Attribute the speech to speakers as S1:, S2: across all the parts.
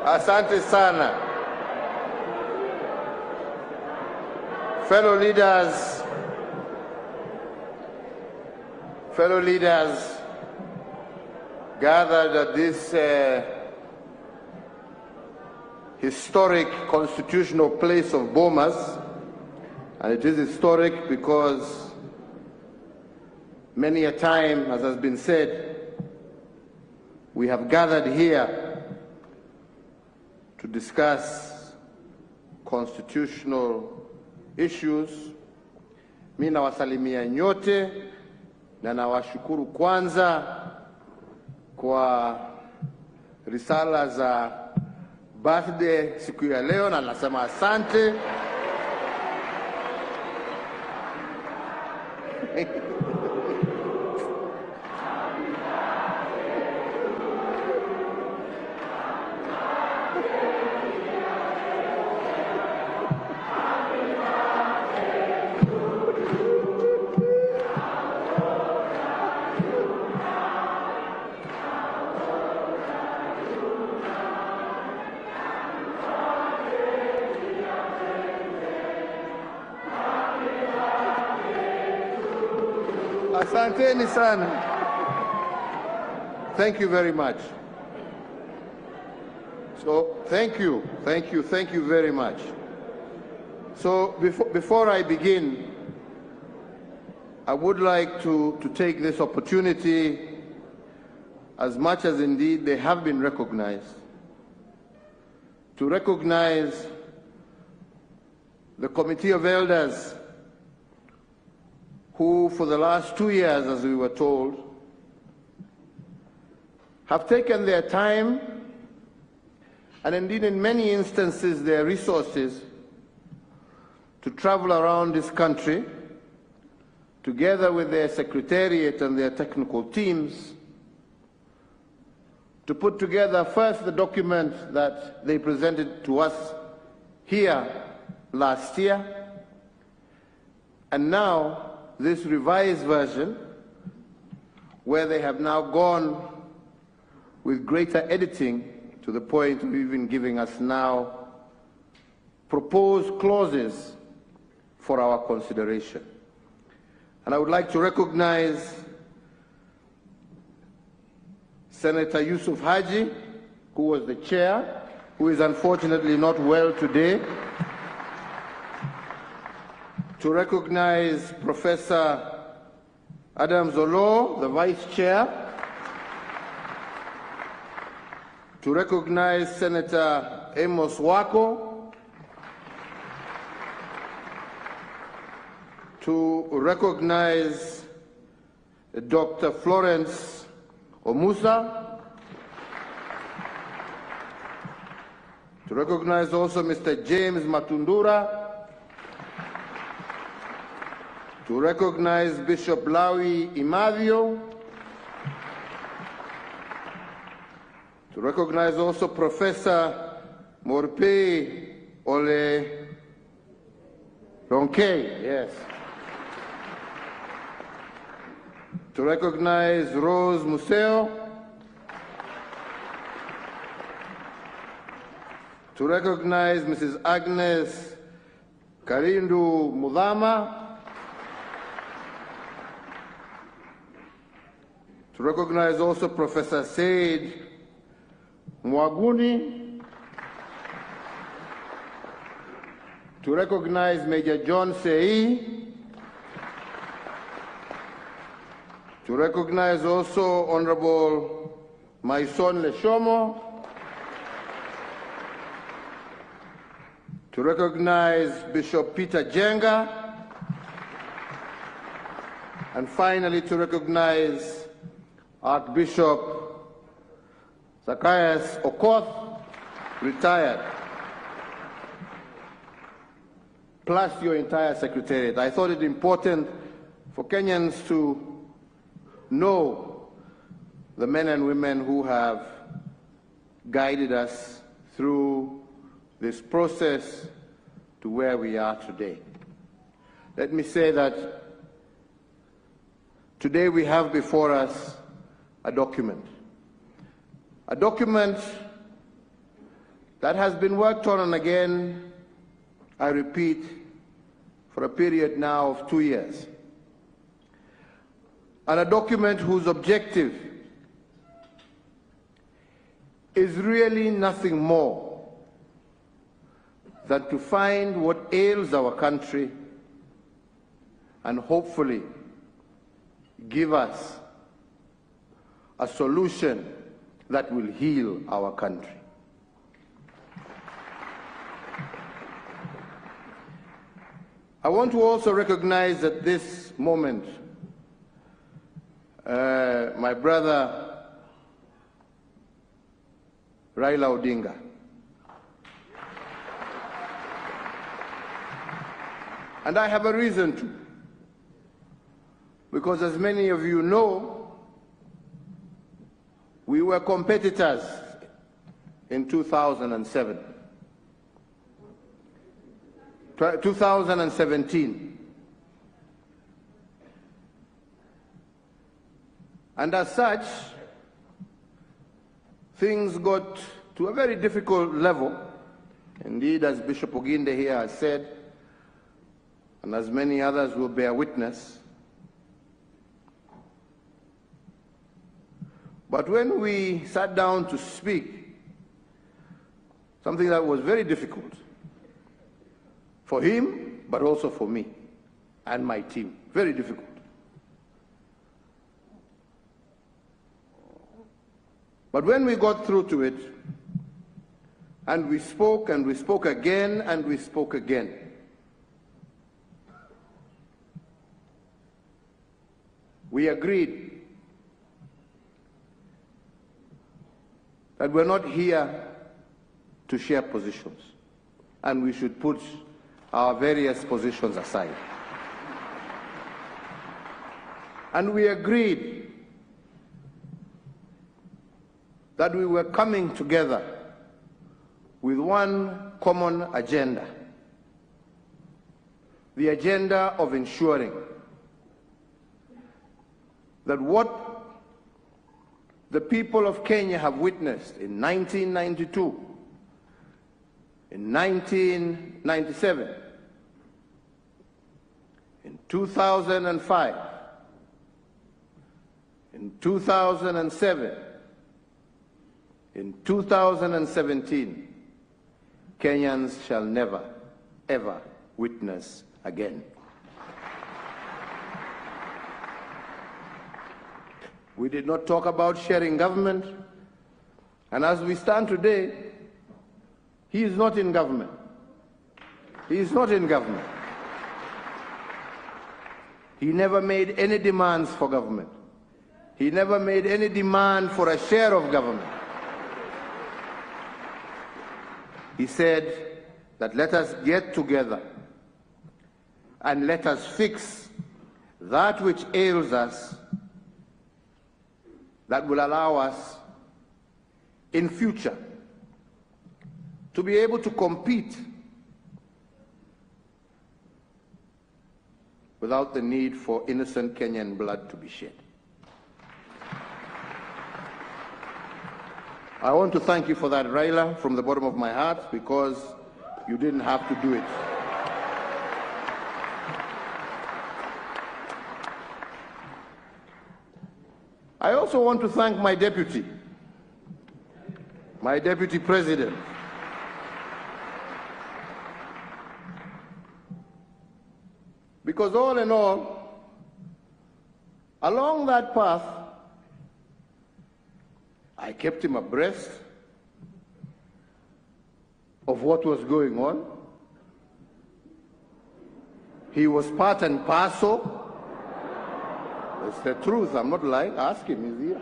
S1: Asante sana. Fellow leaders gathered at this historic constitutional place of Bomas, and it is historic because many a time, as has been said, we have gathered here to discuss constitutional issues. Mimi nawasalimia nyote na nawashukuru kwanza kwa risala za birthday siku ya leo, na nasema asante. Asanteni sana. Thank you very much. So, thank you very much. So, before I begin, I would like to take this opportunity, as much as indeed they have been recognized, to recognize the Committee of Elders who, for the last 2 years, as we were told, have taken their time and indeed in many instances their resources to travel around this country together with their secretariat and their technical teams to put together first the document that they presented to us here last year, and now this revised version, where they have now gone with greater editing to the point of even giving us now proposed clauses for our consideration. And I would like to recognize Senator Yusuf Haji, who was the chair, who is unfortunately not well today. To recognize Professor Adam Zolo, the Vice Chair. To recognize Senator Amos Wako. To recognize Dr. Florence Omusa. To recognize also Mr. James Matundura. To recognize Bishop Lawi Imavio. To recognize also Professor Morpe Ole Ronke, yes. To recognize Rose Museo. To recognize Mrs. Agnes Karindu Mudhama. To recognize also Professor Said Mwaguni. To recognize Major John Sei. To recognize also Honorable Maison Leshomo. To recognize Bishop Peter Jenga. And finally to recognize Archbishop Zacchaeus Okoth, retired, plus your entire secretariat. I thought it important for Kenyans to know the men and women who have guided us through this process to where we are today. Let me say that today we have before us a document that has been worked on and again, I repeat, for a period now of 2 years. And a document whose objective is really nothing more than to find what ails our country and hopefully give us a solution that will heal our country. I want to also recognize at this moment my brother Raila Odinga. And I have a reason to, because as many of you know, we were competitors in 2007. 2017. And as such, things got to a very difficult level. Indeed, as Bishop Oginde here has said, and as many others will bear witness, but when we sat down to speak, something that was very difficult for him, but also for me and my team. Very difficult. But when we got through to it, and we spoke again, and we spoke again, we agreed that we're not here to share positions, and we should put our various positions aside. And we agreed that we were coming together with one common agenda, the agenda of ensuring that what the people of Kenya have witnessed in 1992, in 1997, in 2005, in 2007, in 2017, Kenyans shall never, ever witness again. We did not talk about sharing government, and as we stand today, he is not in government. He is not in government. He never made any demands for government. He never made any demand for a share of government. He said that let us get together and let us fix that which ails us, that will allow us in future to be able to compete without the need for innocent Kenyan blood to be shed. I want to thank you for that, Raila, from the bottom of my heart, because you didn't have to do it. I also want to thank my deputy president, because all in all, along that path, I kept him abreast of what was going on. He was part and parcel. It's the truth, I'm not lying. Ask him, he's here.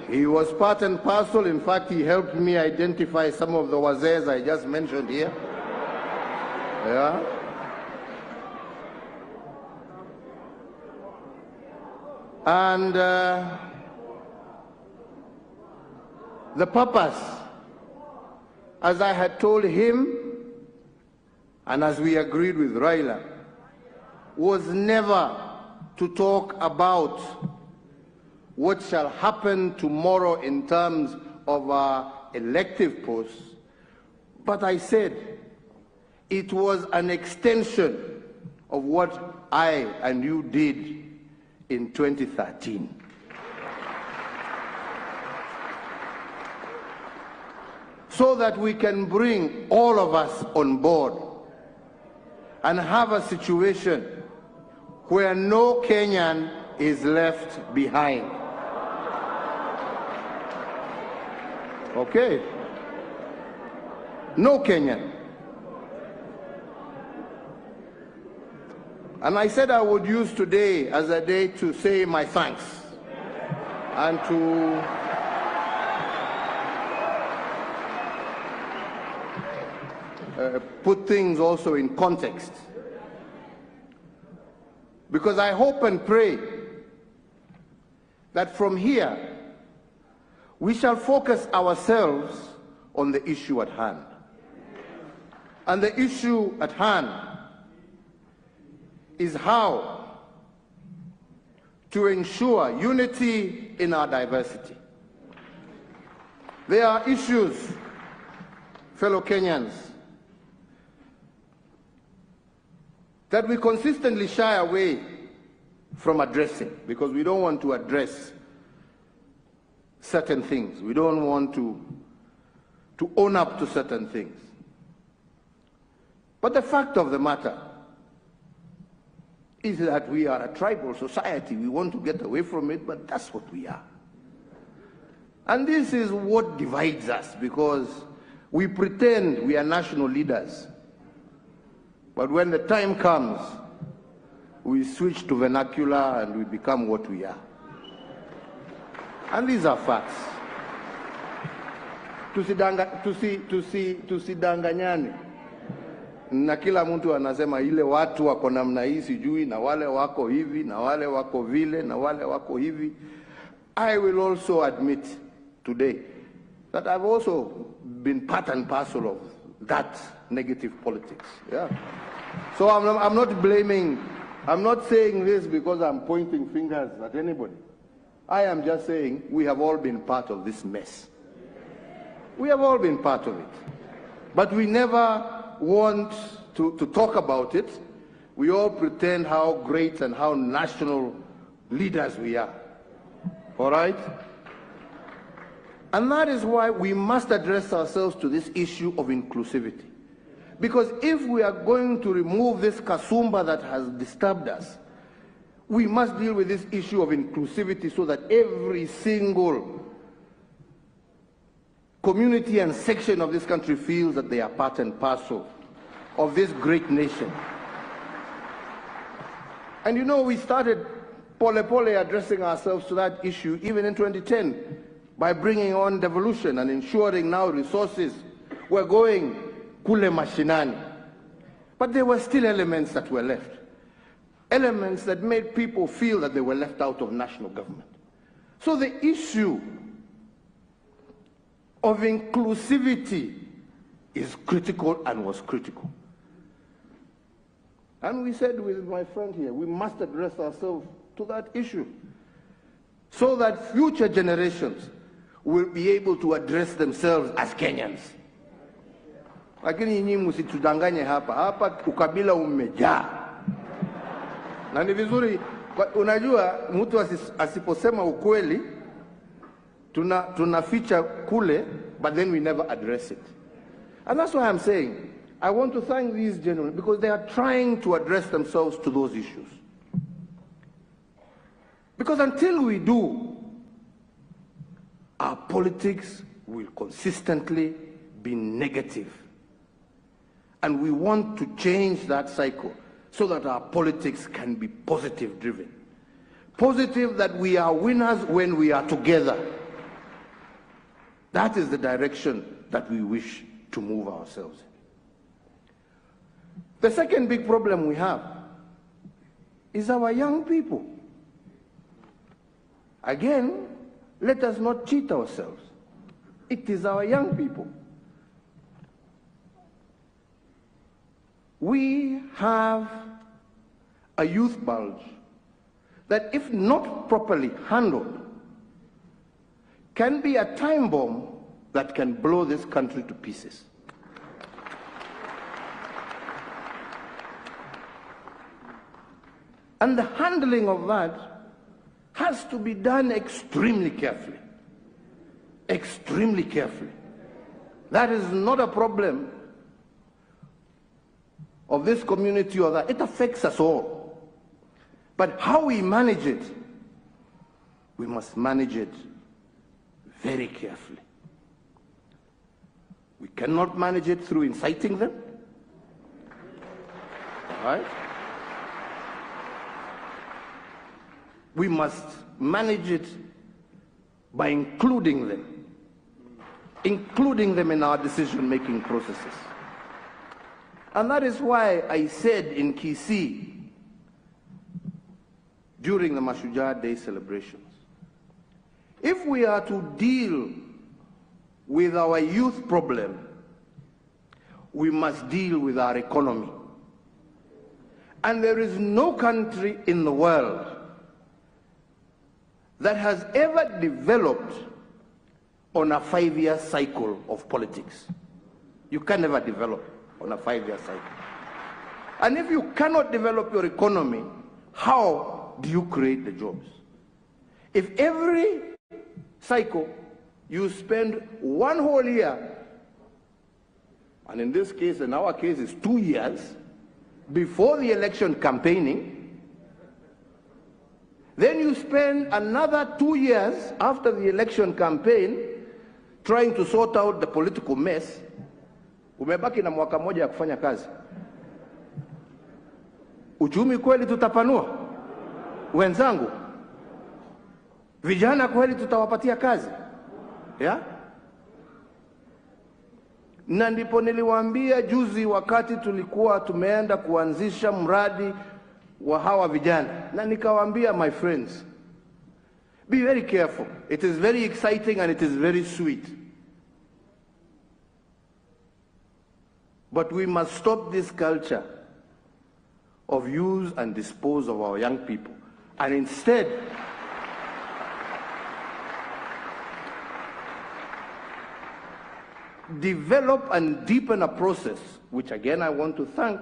S1: He was part and parcel. In fact, he helped me identify some of the wazays I just mentioned here. Yeah. And the purpose, as I had told him, and as we agreed with Raila, was never to talk about what shall happen tomorrow in terms of our elective posts, but I said it was an extension of what I and you did in 2013. So that we can bring all of us on board and have a situation where no Kenyan is left behind. Okay? No Kenyan. And I said I would use today as a day to say my thanks and to put things also in context. Because I hope and pray that from here we shall focus ourselves on the issue at hand. And the issue at hand is how to ensure unity in our diversity. There are issues, fellow Kenyans, that we consistently shy away from addressing because we don't want to address certain things. We don't want to own up to certain things. But the fact of the matter is that we are a tribal society. We want to get away from it, but that's what we are. And this is what divides us, because we pretend we are national leaders. But when the time comes, we switch to vernacular and we become what we are. And these are facts. Tusidanganyane. Na kila mtu anasema ile watu wako namna hii sijui, na wale wako hivi, na wale wako vile, na wale wako hivi. I will also admit today that I've also been part and parcel of that negative politics. Yeah. So I'm not blaming, I'm not saying this because I'm pointing fingers at anybody. I am just saying we have all been part of this mess. We have all been part of it. But we never want to talk about it. We all pretend how great and how national leaders we are. All right? And that is why we must address ourselves to this issue of inclusivity. Because if we are going to remove this kasumba that has disturbed us, we must deal with this issue of inclusivity so that every single community and section of this country feels that they are part and parcel of this great nation. And you know, we started pole addressing ourselves to that issue even in 2010 by bringing on devolution and ensuring now resources were going kule mashinani. But there were still elements that were left. Elements that made people feel that they were left out of national government. So the issue of inclusivity is critical and was critical. And we said with my friend here, we must address ourselves to that issue so that future generations will be able to address themselves as Kenyans. Lakini nyinyi msitudanganye hapa ukabila umejaa. Na ni vizuri, unajua mtu asiposema ukweli, tunaficha kule, but then we never address it. And that's why I'm saying, I want to thank these gentlemen because they are trying to address themselves to those issues. Because until we do, our politics will consistently be negative. And we want to change that cycle so that our politics can be positive driven. Positive that we are winners when we are together. That is the direction that we wish to move ourselves in. The second big problem we have is our young people. Again, let us not cheat ourselves. It is our young people. We have a youth bulge that, if not properly handled, can be a time bomb that can blow this country to pieces. And the handling of that has to be done extremely carefully. Extremely carefully. That is not a problem of this community or that. It affects us all. But how we manage it, we must manage it very carefully. We cannot manage it through inciting them. All right? We must manage it by including them in our decision-making processes. And that is why I said in Kisii during the Mashujaa Day celebrations, if we are to deal with our youth problem, we must deal with our economy. And there is no country in the world that has ever developed on a 5-year cycle of politics. You can never develop on a 5-year cycle. And if you cannot develop your economy, how do you create the jobs? If every cycle you spend 1 whole year, and in this case, in our case, it's 2 years, before the election campaigning, then you spend another 2 years after the election campaign trying to sort out the political mess, umebaki na mwaka moja ya kufanya kazi. Uchumi kweli tutapanua? Wenzangu, vijana kweli tutawapatia kazi? Yeah? Na ndipo niliwaambia juzi wakati tulikuwa tumeenda kuanzisha mradi wa hawa vijana, na nikawaambia, my friends, be very careful. It is very exciting and it is very sweet. But we must stop this culture of use and dispose of our young people, and instead develop and deepen a process, which again I want to thank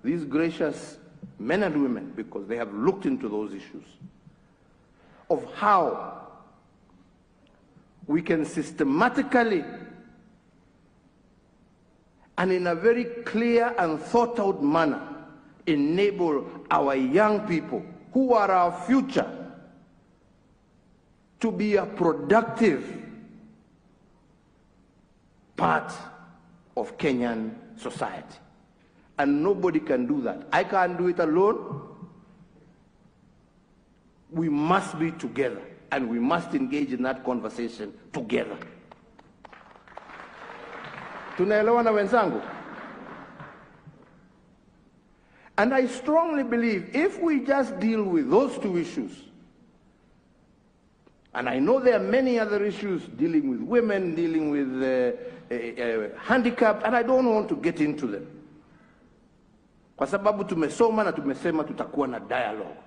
S1: these gracious men and women, because they have looked into those issues, of how we can systematically and in a very clear and thought out manner enable our young people, who are our future, to be a productive part of Kenyan society. And nobody can do that. I can't do it alone. We must be together, and we must engage in that conversation together. Tunaelewana wenzangu? And I strongly believe if we just deal with those two issues, and I know there are many other issues dealing with women, dealing with handicap, and I don't want to get into them. Kwa sababu tumesoma na tumesema tutakuwa na dialogue.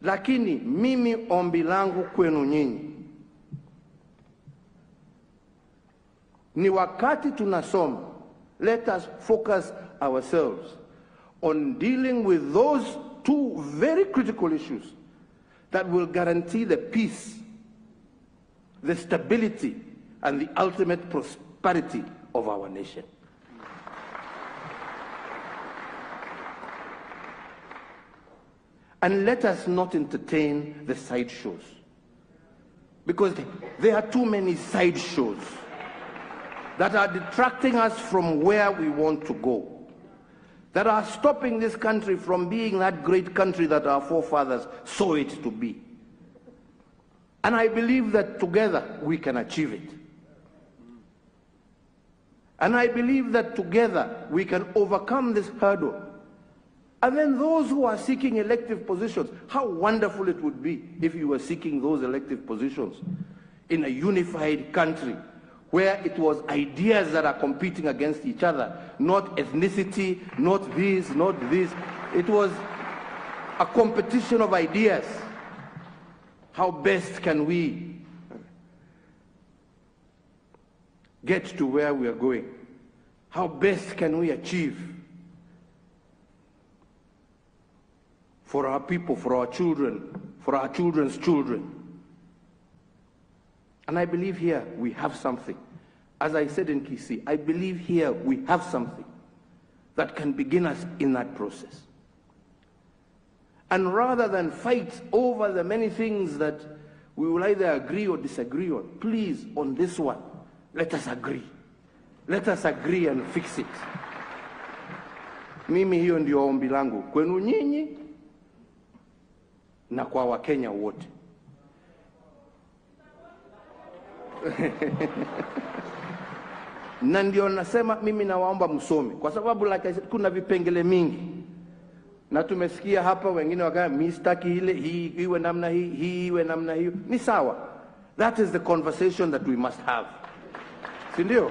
S1: Lakini mimi ombi langu kwenu nyinyi ni wakati tunasoma, let us focus ourselves on dealing with those two very critical issues that will guarantee the peace, the stability, and the ultimate prosperity of our nation. And let us not entertain the side shows, because there are too many side shows that are detracting us from where we want to go, that are stopping this country from being that great country that our forefathers saw it to be. And I believe that together we can achieve it. And I believe that together we can overcome this hurdle. And then those who are seeking elective positions, how wonderful it would be if you were seeking those elective positions in a unified country where it was ideas that are competing against each other, not ethnicity, not this, not this. It was a competition of ideas. How best can we get to where we are going? How best can we achieve for our people, for our children, for our children's children? And I believe here we have something. As I said in Kisii, I believe here we have something that can begin us in that process. And rather than fight over the many things that we will either agree or disagree on, please, on this one, let us agree. Let us agree and fix it. Mimi hiyo ndio ombi langu kwenu nyinyi na kwa Wakenya wote. Na ndio nasema mimi nawaomba msome, kwa sababu like I said, kuna vipengele mingi. Na tumesikia hapa wengine wakaya mistaki ile hii iwe namna hii iwe namna hiyo. Ni sawa. That is the conversation that we must have. Si ndio?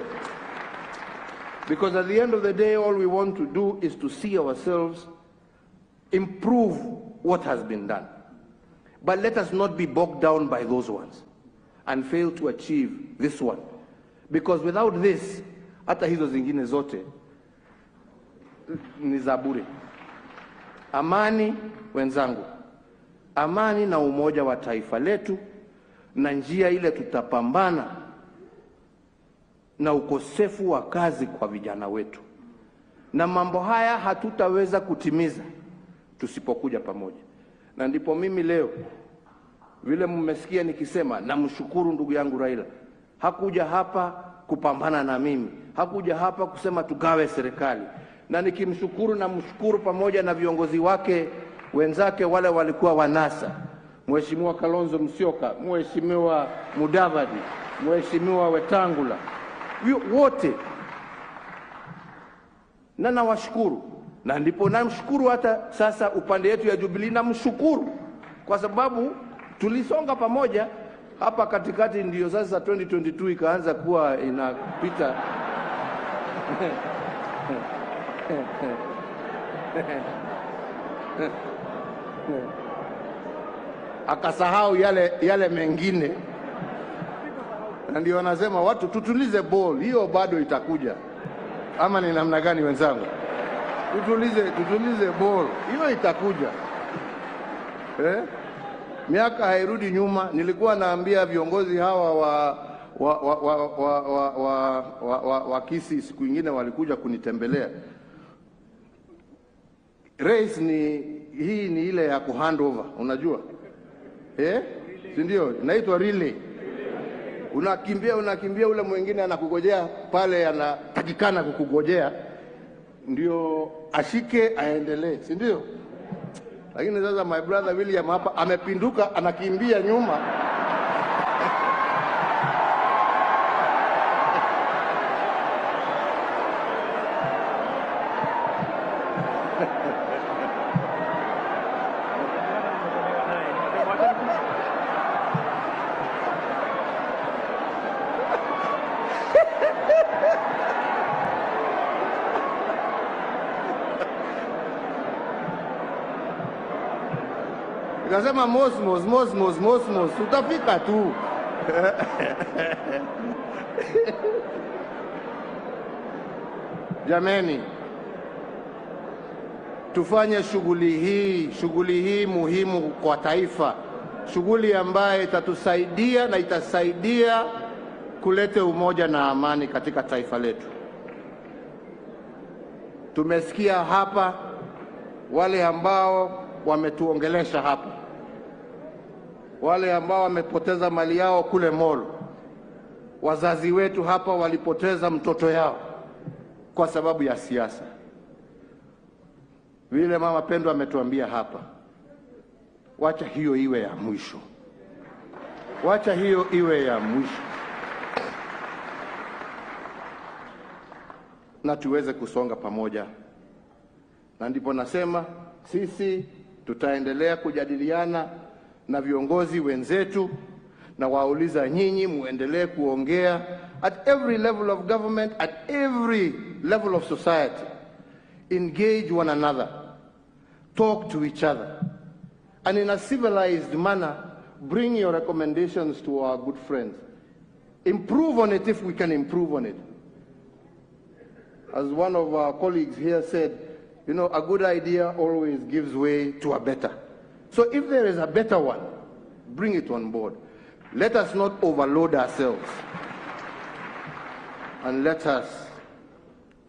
S1: Because at the end of the day, all we want to do is to see ourselves improve what has been done. But let us not be bogged down by those ones and fail to achieve this one. Because without this, hata hizo zingine zote ni za bure. Amani, wenzangu, amani na umoja wa taifa letu, na njia ile tutapambana na ukosefu wa kazi kwa vijana wetu. Na mambo haya hatutaweza kutimiza tusipokuja pamoja. Na ndipo mimi leo, vile mmesikia nikisema, namshukuru ndugu yangu Raila. Hakuja hapa kupambana na mimi. Hakuja hapa kusema tugawe serikali. Na nikimshukuru na mshukuru pamoja na viongozi wake wenzake wale walikuwa wanasa. Mheshimiwa Kalonzo Musyoka, Mheshimiwa Mudavadi, Mheshimiwa Wetangula, wote. Na nawashukuru. Na ndipo namshukuru hata sasa upande yetu ya Jubilee namshukuru. Kwa sababu tulisonga pamoja hapa katikati, ndio sasa 2022 ikaanza kuwa inapita. Akasahau yale mengine. Na ndio wanasema watu tutulize ball, hiyo bado itakuja. Ama ni namna gani wenzangu? Tutulize ball, hiyo itakuja. Miaka hairudi nyuma. Nilikuwa naambia viongozi hawa wa Kisii, siku nyingine walikuja kunitembelea. Race hii ni ile ya kuhandover, unajua? Si ndio? Inaitwa relay. Unakimbia ule mwingine anakugojea pale, anatakikana kukugojea ndio ashike aendelee, si ndio? Lakini sasa my brother William hapa amepinduka, anakimbia nyuma. Nikasema mosmos, utafika tu. Jameni, tufanye shughuli hii muhimu kwa taifa, shughuli ambayo itatusaidia na itasaidia kuleta umoja na amani katika taifa letu. Tumesikia hapa wale ambao wametuongelesha hapa, wale ambao wamepoteza mali yao kule Molo. Wazazi wetu hapa walipoteza mtoto yao kwa sababu ya siasa. Vile mama Pendo ametuambia hapa, wacha hiyo iwe ya mwisho. Wacha hiyo iwe ya mwisho, na tuweze kusonga pamoja. Na ndipo nasema sisi tutaendelea kujadiliana na viongozi wenzetu, na wauliza nyinyi muendelee kuongea at every level of government, at every level of society. Engage one another, talk to each other. and in a civilized manner, bring your recommendations to our good friends. Improve on it if we can improve on it. As one of our colleagues here said, you know, a good idea always gives way to a better. So if there is a better one, bring it on board. Let us not overload ourselves. And let us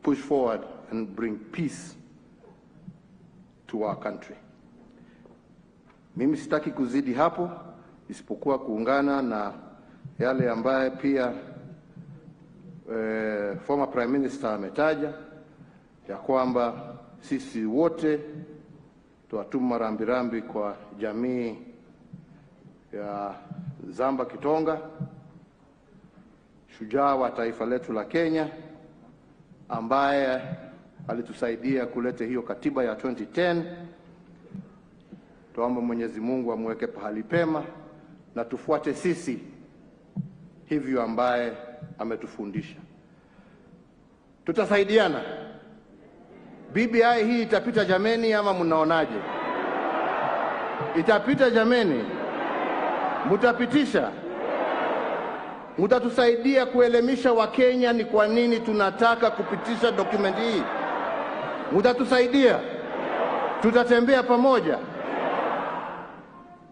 S1: push forward and bring peace to our country. Mimi sitaki kuzidi hapo, isipokuwa kuungana na yale ambaye pia former Prime Minister ametaja, ya kwamba sisi wote tuwatuma rambirambi kwa jamii ya Zamba Kitonga, shujaa wa taifa letu la Kenya, ambaye alitusaidia kuleta hiyo katiba ya 2010. Tuombe Mwenyezi Mungu amweke pahali pema, na tufuate sisi hivyo ambaye ametufundisha. Tutasaidiana. BBI hii itapita jameni, ama mnaonaje? Itapita jameni? Mutapitisha? Mutatusaidia kuelimisha Wakenya ni kwa nini tunataka kupitisha dokumenti hii? Mutatusaidia? Tutatembea pamoja?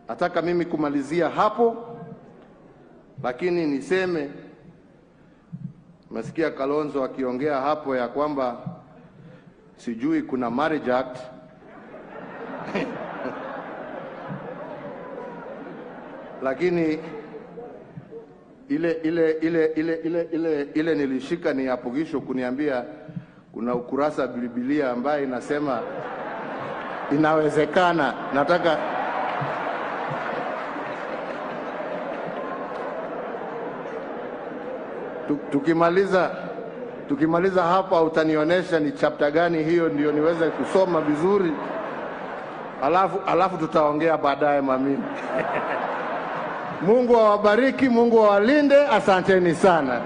S1: Nataka mimi kumalizia hapo, lakini niseme, nasikia Kalonzo akiongea hapo ya kwamba sijui kuna marriage act. Lakini ile nilishika ni apogisho kuniambia kuna ukurasa Biblia ambaye inasema inawezekana. Nataka tukimaliza hapa utanionyesha ni chapter gani hiyo, ndio niweze kusoma vizuri, alafu tutaongea baadaye mami. Mungu awabariki, Mungu awalinde, asanteni sana.